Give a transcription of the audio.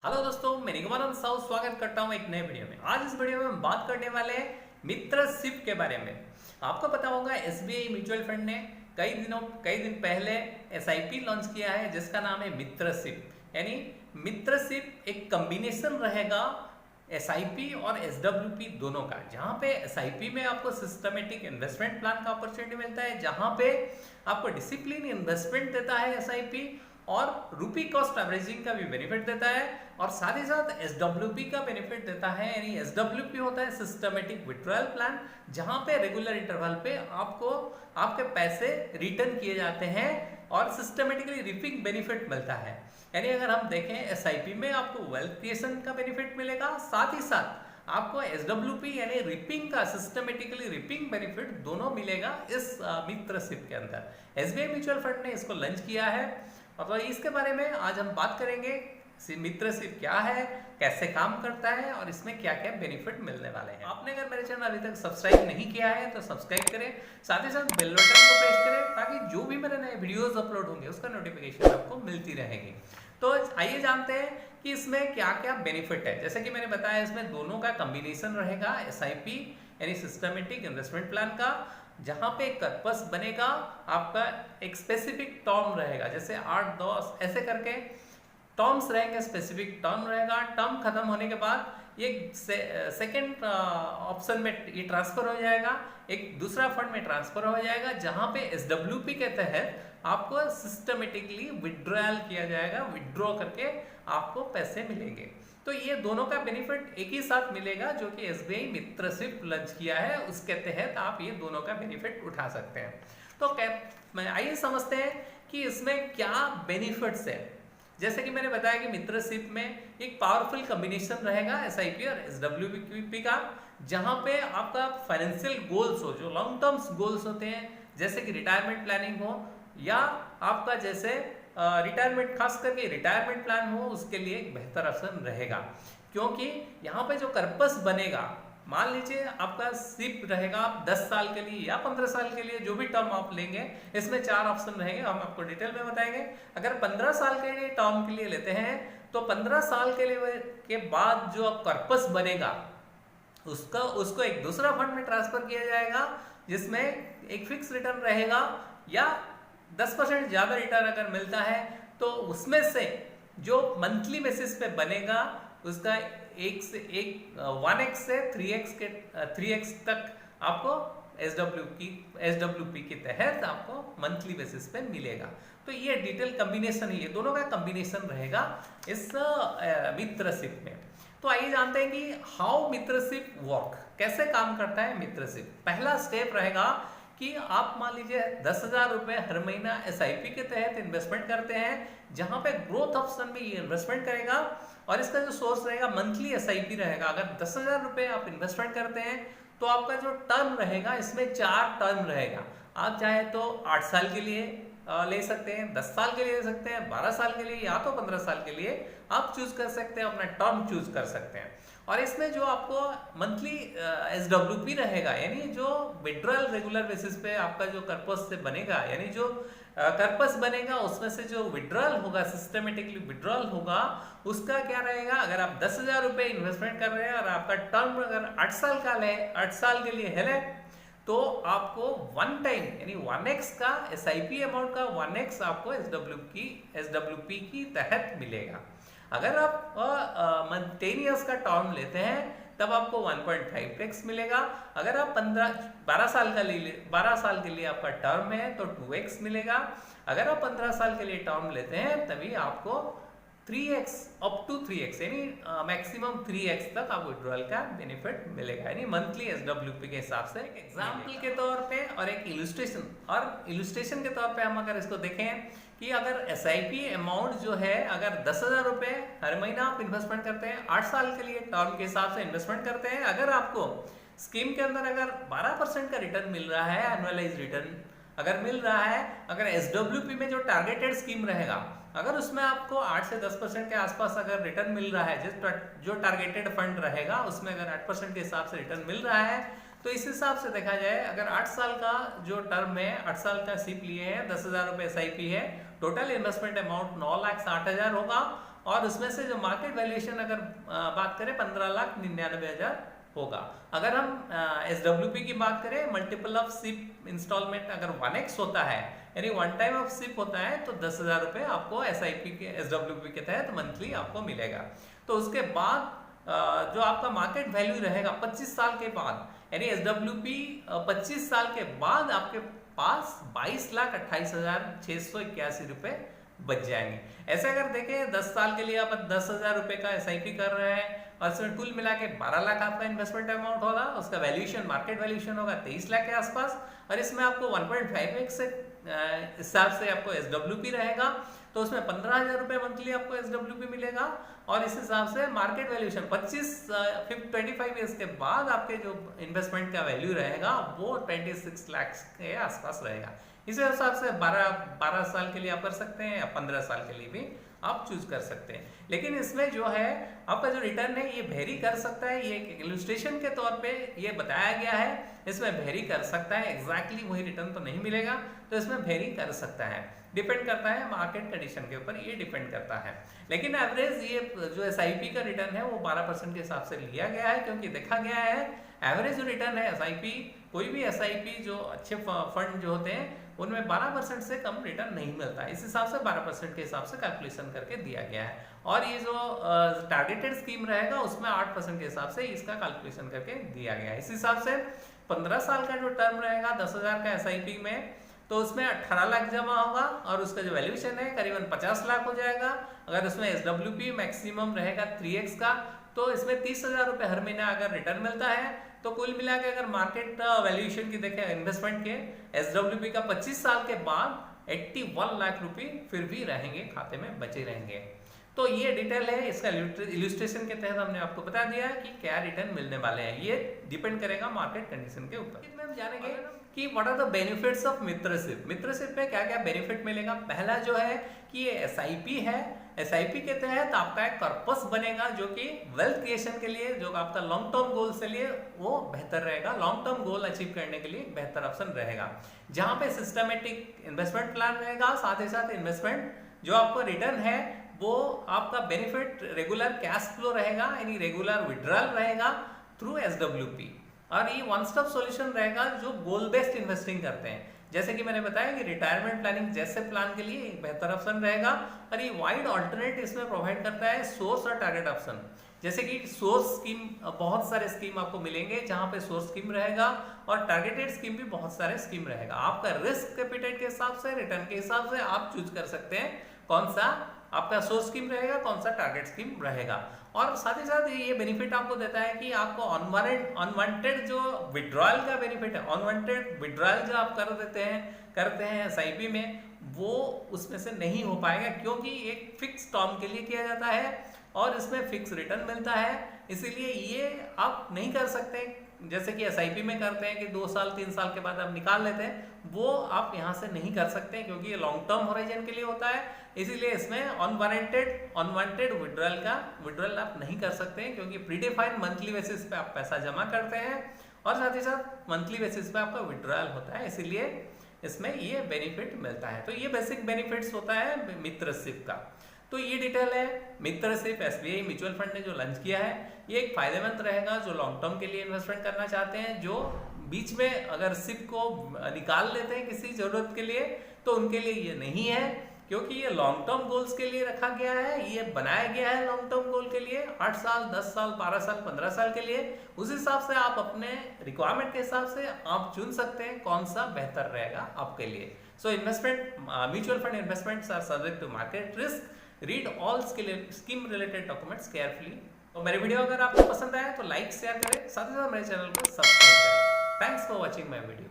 Hello दोस्तों, मैं निगमानंद साहू स्वागत करता हूं एक नए वीडियो में। आज इस वीडियो में हम बात करने वाले हैं मित्रशिप के बारे में। आपको पता होगा एसबीआई म्यूचुअल फंड ने कई दिन पहले एसआईपी लॉन्च किया है जिसका नाम है मित्रशिप। यानी मित्रशिप एक कॉम्बिनेशन रहेगा एसआईपी और एसडब्ल्यूपी दोनों का, जहां पे एसआईपी में आपको सिस्टमेटिक इन्वेस्टमेंट प्लान का अपॉर्चुनिटी मिलता है, जहां पे आपको डिसिप्लिन इन्वेस्टमेंट देता है एसआईपी, और रूपी कॉस्ट एवरेजिंग का भी बेनिफिट देता है, और साथ ही साथ एसडब्ल्यूपी का बेनिफिट देता है। यानी एसडब्ल्यूपी होता है सिस्टमेटिक विड्रॉल प्लान, जहां पे रेगुलर इंटरवल पे आपको आपके पैसे रिटर्न किए जाते हैं और सिस्टमेटिकली रिपिंग बेनिफिट मिलता है। यानी अगर हम देखें एसआईपी में आपको वेल्थ क्रिएशन का बेनिफिट मिलेगा, साथ ही साथ आपको एसडब्ल्यूपी यानी रिपिंग का सिस्टमेटिकली रिपिंग बेनिफिट दोनों मिलेगा इस मित्रशिप के अंदर। एसबीआई म्यूचुअल फंड ने इसको लॉन्च किया है और इसके बारे में आज हम बात करेंगे। मित्रशिप क्या है, कैसे काम करता है और इसमें क्या क्या बेनिफिट मिलने वाले हैं। आपने अगर मेरे चैनल अभी तक सब्सक्राइब नहीं किया है तो सब्सक्राइब करें, साथ ही साथ बेल बटन को प्रेस करें ताकि जो भी मेरे नए वीडियोस अपलोड होंगे उसका नोटिफिकेशन आपको मिलती रहेगी। तो आइए जानते हैं कि इसमें क्या क्या बेनिफिट है। जैसे कि मैंने बताया, इसमें दोनों का कॉम्बिनेशन रहेगा एसआईपी यानी सिस्टमेटिक इन्वेस्टमेंट प्लान का, जहां पे पर्पस बनेगा आपका एक स्पेसिफिक टर्म रहेगा, जैसे 8-10 ऐसे करके टर्म्स रहेंगे, स्पेसिफिक टर्म रहेगा। टर्म खत्म होने के बाद ये सेकेंड ऑप्शन में ये ट्रांसफर हो जाएगा, एक दूसरा फंड में ट्रांसफर हो जाएगा, जहां पे एसडब्ल्यूपी के तहत आपको सिस्टमेटिकली विड्रॉल किया जाएगा, विड्रॉ करके आपको पैसे मिलेंगे। तो ये दोनों का बेनिफिट एक ही साथ मिलेगा, जो कि एसबीआई मित्रशिप लॉन्च किया है, उसके तहत आप ये दोनों का बेनिफिट उठा सकते हैं। तो आइए समझते हैं कि इसमें क्या बेनिफिट्स है। जैसे कि मैंने बताया कि मित्रशिप में एक पावरफुल कॉम्बिनेशन रहेगा एसआईपी और एसडब्ल्यूपी का, जहां पे आपका फाइनेंशियल गोल्स हो, जो लॉन्ग टर्म्स गोल्स होते हैं, जैसे कि रिटायरमेंट प्लानिंग हो या आपका जैसे रिटायरमेंट, खास करके रिटायरमेंट प्लान हो, उसके लिए एक बेहतर ऑप्शन रहेगा। क्योंकि यहाँ पे जो कर्पस बनेगा, मान लीजिए आपका सिप रहेगा 10 साल के लिए या 15 साल के लिए, जो भी टर्म आप लेंगे, इसमें 4 ऑप्शन रहेंगे, हम आपको डिटेल में बताएंगे। अगर 15 साल के लिए टर्म के लिए लेते हैं तो 15 साल के लिए के बाद जो कर्पस बनेगा उसको एक दूसरा फंड में ट्रांसफर किया जाएगा, जिसमें एक फिक्स रिटर्न रहेगा, या 10% ज्यादा रिटर्न अगर मिलता है तो उसमें से जो मंथली बेसिस पे बनेगा उसका 1x से 3x तक आपको एसडब्ल्यूपी के तहत आपको मंथली बेसिस पे मिलेगा। तो ये डिटेल कॉम्बिनेशन है, ये दोनों का कॉम्बिनेशन रहेगा इस मित्रशिप में। तो आइए जानते हैं कि हाउ मित्रशिप वर्क, कैसे काम करता है मित्रशिप। पहला स्टेप रहेगा कि आप मान लीजिए 10,000 रुपए हर महीना एसआईपी के तहत इन्वेस्टमेंट करते हैं, जहां पे ग्रोथ ऑप्शन में ये इन्वेस्टमेंट करेगा, और इसका जो सोर्स रहेगा मंथली एसआईपी रहेगा। अगर 10,000 रुपए आप इन्वेस्टमेंट करते हैं तो आपका जो टर्म रहेगा, इसमें 4 टर्म रहेगा। आप चाहे तो 8 साल के लिए ले सकते हैं, 10 साल के लिए ले सकते हैं, 12 साल के लिए, या तो 15 साल के लिए आप चूज कर सकते हैं, अपना टर्म चूज कर सकते हैं। और इसमें जो आपको मंथली एसडब्ल्यूपी रहेगा, यानी जो विड्रॉल रेगुलर बेसिस पे आपका जो कर्पस से बनेगा, यानी जो कर्पस बनेगा उसमें से जो विड्रॉल होगा, सिस्टमेटिकली विड्रॉल होगा, उसका क्या रहेगा। अगर आप 10,000 रुपए इन्वेस्टमेंट कर रहे हैं और आपका टर्म अगर 8 साल का है, 8 साल के लिए है, तो आपको 1 टाइम यानी 1x का एसआईपी अमाउंट का 1x आपको एसडब्ल्यूपी की तहत मिलेगा। अगर आप 10 इयर्स का टर्म लेते हैं तब आपको 1.5x मिलेगा। अगर आप 12 साल के लिए आपका टर्म है तो 2x मिलेगा। अगर आप 15 साल के लिए टर्म लेते हैं तभी आपको 3x अप टू 3x यानी मैक्सिमम 3x तक आप विड्रॉल का बेनिफिट मिलेगा, यानी मंथली एसडब्ल्यूपी के हिसाब से। एक एग्जाम्पल के तौर पे और एक इलुस्ट्रेशन के तौर पे हम अगर इसको देखें कि अगर एसआईपी अमाउंट जो है, अगर 10,000 रुपए हर महीना आप इन्वेस्टमेंट करते हैं, 8 साल के लिए टर्म के हिसाब से इन्वेस्टमेंट करते हैं, अगर आपको स्कीम के अंदर अगर 12% का रिटर्न मिल रहा है, एनुअलाइज रिटर्न अगर मिल रहा है, अगर एसडब्ल्यूपी में जो टारगेटेड स्कीम रहेगा, अगर उसमें आपको 8 से 10% के आसपास अगर रिटर्न मिल रहा है, जो टारगेटेड फंड रहेगा उसमें अगर 8% के हिसाब से रिटर्न मिल रहा है, तो इस हिसाब से देखा जाए, अगर 8 साल का जो टर्म है, 8 साल का सिप लिए हैं, 10,000 रुपए एसआईपी है, टोटल इन्वेस्टमेंट अमाउंट 9,60,000 होगा, और उसमें से जो मार्केट वैल्यूएशन अगर बात करें 15,99,000 होगा। अगर हम SWP की बात करें, मल्टीपल ऑफ सिप इंस्टॉलमेंट अगर 1x होता है यानी वन टाइम ऑफ सिप होता है तो 10,000 रुपये आपको SIP के SWP के तहत मंथली आपको मिलेगा। तो उसके बाद जो आपका मार्केट वैल्यू रहेगा 25 साल के बाद यानी SWP 25 साल के बाद आपके पास 22,28,681 रुपये बच जाएंगे। ऐसे अगर देखें 10 साल के लिए आप 10,000 रुपये का SIP कर रहे हैं और इसमें कुल मिला के 12 लाख आपका इन्वेस्टमेंट अमाउंट होगा, उसका वैल्यूएशन मार्केट वैल्यूएशन होगा 23 लाख के आसपास, और इसमें आपको 1.5x से हिसाब से आपको SWP रहेगा तो उसमें 15,000 रुपये मंथली आपको SWP मिलेगा, और इस हिसाब से मार्केट वैल्यूएशन 25 ईयर्स के बाद आपके जो इन्वेस्टमेंट का वैल्यू रहेगा वो 26 लाख के आसपास रहेगा। इस हिसाब से 12 साल के लिए आप कर सकते हैं या 15 साल के लिए भी आप चूज कर सकते हैं। लेकिन इसमें जो है आपका जो रिटर्न है ये वेरी कर सकता है, ये एक इलस्ट्रेशन के तौर पे ये बताया गया है, इसमें वेरी कर सकता है, एग्जैक्टली वही रिटर्न तो नहीं मिलेगा, तो इसमें वेरी कर सकता है, डिपेंड करता है मार्केट कंडीशन के ऊपर, ये डिपेंड करता है। लेकिन एवरेज ये जो SIP का रिटर्न है वो 12% के हिसाब से लिया गया है, क्योंकि देखा गया है एवरेज जो रिटर्न है SIP, कोई भी SIP जो अच्छे फंड जो होते हैं उनमें 12% से कम रिटर्न नहीं मिलता है। इस हिसाब से 12% के हिसाब से कैलकुलेशन करके दिया गया है, और ये जो टारगेटेड स्कीम रहेगा उसमें 8% के हिसाब से इसका कैलकुलेशन करके दिया गया है। इस हिसाब से 15 साल का जो टर्म रहेगा 10,000 का SIP में, तो उसमें 18 लाख जमा होगा और उसका जो वैल्यूएशन है करीबन 50 लाख हो जाएगा। अगर उसमें SWP मैक्सिमम रहेगा 3x का, तो इसमें 30,000 रुपये हर महीना अगर रिटर्न मिलता है, तो कुल मिला के अगर मार्केट वैल्यूएशन की देखें इन्वेस्टमेंट के SWP का 25 साल के बाद 81 लाख रुपए फिर भी रहेंगे, खाते में बचे रहेंगे। तो ये डिटेल है, इसका इलस्ट्रेशन के तहत हमने आपको बता दिया है कि क्या रिटर्न मिलने वाले हैं, ये डिपेंड करेगा मार्केट कंडीशन के ऊपर। इसमें हम जानेंगे कि what are the benefits of मित्रशिप। मित्रशिप में क्या क्या बेनिफिट मिलेगा। पहला जो है कि ये SIP है, SIP के तहत आपका एक पर्पस बनेगा जो कि वेल्थ क्रिएशन के लिए, जो आपका लॉन्ग टर्म गोल के लिए वो बेहतर रहेगा, लॉन्ग टर्म गोल अचीव करने के लिए बेहतर ऑप्शन रहेगा, जहां पे सिस्टमेटिक इन्वेस्टमेंट प्लान रहेगा, साथ ही साथ इन्वेस्टमेंट जो आपको रिटर्न है वो आपका बेनिफिट रेगुलर कैश फ्लो रहेगा, यानी रेगुलर विड्रॉल रहेगा थ्रू SWP, और ये वन स्टॉप सॉल्यूशन रहेगा जो गोल बेस्ड इन्वेस्टिंग करते हैं। जैसे कि मैंने बताया कि रिटायरमेंट प्लानिंग जैसे प्लान के लिए एक बेहतर ऑप्शन रहेगा, और ये वाइड ऑल्टरनेट इसमें प्रोवाइड करता है सोर्स और टारगेट ऑप्शन। जैसे कि सोर्स स्कीम, बहुत सारे स्कीम आपको मिलेंगे जहां पे सोर्स स्कीम रहेगा, और टारगेटेड स्कीम भी बहुत सारे स्कीम रहेगा। आपका रिस्क कैपिटल के हिसाब से, रिटर्न के हिसाब से आप चूज कर सकते हैं कौन सा आपका सोर्स स्कीम रहेगा, कौन सा टारगेट स्कीम रहेगा। और साथ ही साथ ये बेनिफिट आपको देता है कि आपको अनवांटेड जो विड्रॉल का बेनिफिट है, अनवांटेड विड्रॉल जो आप करते हैं SIP में, वो उसमें से नहीं हो पाएगा, क्योंकि एक फिक्स टर्म के लिए किया जाता है और इसमें फिक्स रिटर्न मिलता है, इसीलिए ये आप नहीं कर सकते जैसे कि SIP में करते हैं कि 2 साल 3 साल के बाद आप निकाल लेते हैं, वो आप यहाँ से नहीं कर सकते क्योंकि ये लॉन्ग टर्म होराइजन के लिए होता है। इसीलिए इसमें अनवांटेड विड्रॉल आप नहीं कर सकते हैं, क्योंकि प्रीडिफाइंड मंथली बेसिस पे आप पैसा जमा करते हैं और साथ ही साथ मंथली बेसिस पे आपका विड्रॉल होता है, इसीलिए इसमें ये बेनिफिट मिलता है। तो ये बेसिक बेनिफिट्स होता है मित्रशिप का। तो ये डिटेल है मित्रशिप SBI म्यूचुअल फंड ने जो लॉन्च किया है, ये एक फायदेमंद रहेगा जो लॉन्ग टर्म के लिए इन्वेस्टमेंट करना चाहते हैं, जो बीच में अगर सिप को निकाल लेते हैं किसी जरूरत के लिए, तो उनके लिए ये नहीं है, क्योंकि ये लॉन्ग टर्म गोल्स के लिए रखा गया है, ये बनाया गया है लॉन्ग टर्म गोल के लिए, 8 साल 10 साल 12 साल 15 साल के लिए। उस हिसाब से आप अपने रिक्वायरमेंट के हिसाब से आप चुन सकते हैं कौन सा बेहतर रहेगा आपके लिए। So investment mutual fund investments are subject to market risk, read all scheme related documents carefully. तो मेरे वीडियो अगर आपको पसंद आया तो लाइक शेयर करें, साथ ही साथ मेरे चैनल को सब्सक्राइब करें। Thanks for watching my video.